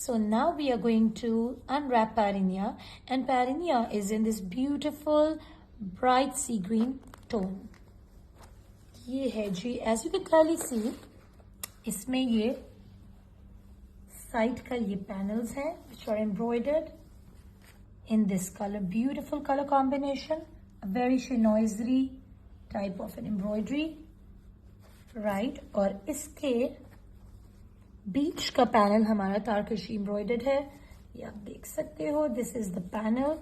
So now we are going to unwrap 𝗟𝘂𝘂, and 𝗟𝘂𝘂 is in this beautiful bright sea green tone. ये है जी, as you can clearly see, इसमें ये side का ये panels हैं which are embroidered in this color, beautiful color combination, a very chinoiserie type of an embroidery, right? और इसके बीच का पैनल हमारा तारकशी एम्ब्रॉयडर्ड है, ये आप देख सकते हो. This is the panel,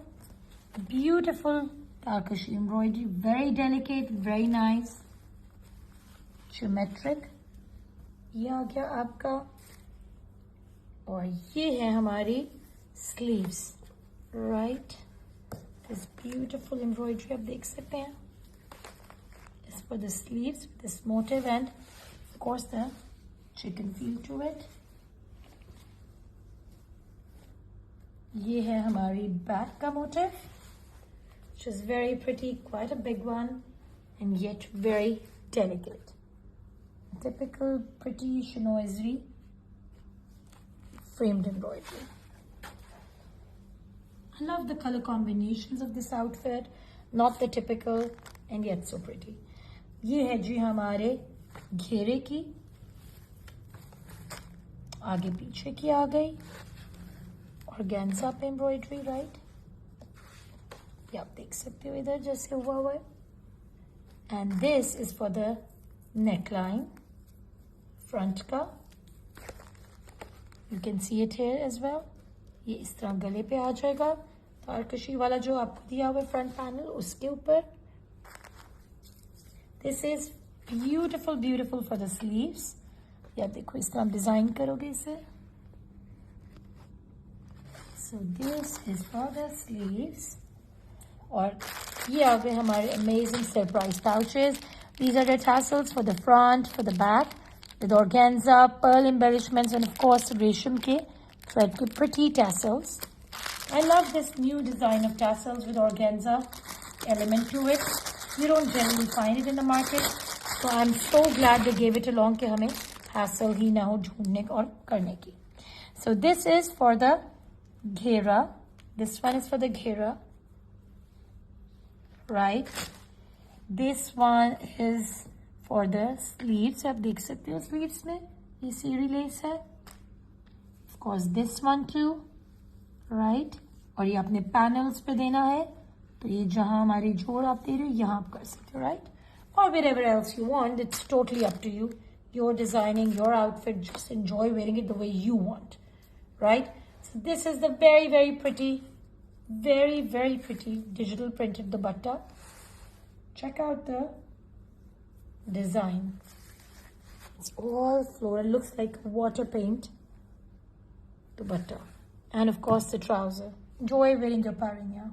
beautiful tarkashi embroidery, very delicate, very nice, geometric. ये आ गया आपका. और ये है हमारी sleeves, right? This beautiful embroidery आप देख सकते हैं. इस पर the sleeves, this motive and of course the chicken feel to it. ये है हमारी बैक का motif, which is very pretty, quite a big one, and yet very delicate. Typical pretty chinoiserie framed embroidery. I love the color combinations of this outfit, not the typical and yet so pretty. ये है जी हमारे घेरे की, आगे पीछे की आ गई, organza पे एम्ब्रॉयडरी, राइट? ये आप देख सकते हो इधर जैसे हुआ हुआ है. And this is for the neckline front का. You can see it here as well. ये इस तरह गले पे आ जाएगा, तारकशी वाला जो आपको दिया हुआ है फ्रंट पैनल उसके ऊपर. This is beautiful beautiful for the sleeves. या देखो इस तरह आप डिजाइन करोगे इसे. So this is for the sleeves. और ये आ गए हमारे amazing surprise pouches. These are the tassels for the front, for the back, with organza, pearl embellishments and of course रेशम के थ्रेड के pretty tassels. I love this new design of tassels with organza element to it. You don't generally find it in the market, so I am so glad they give it along कि हमें hassle ही ना हो ढूंढने और करने की. So this is for the ghera. This one is for the ghera, right? This one is for the sleeves. आप देख सकते हो sleeves में ये सीरी लेस है. Of course this one too, right? और ये अपने panels पे देना है, तो ये जहां हमारी जोड़ आप दे रहे हो यहाँ आप कर सकते हो, right? Or wherever else you want. It's totally up to you. You're designing your outfit, just enjoy wearing it the way you want, right? So this is the very, very pretty, very, very pretty digital printed dupatta. Check out the design. It's all floral, looks like water paint dupatta. And of course the trouser. Enjoy wearing your 𝗟𝘂𝘂𝘅.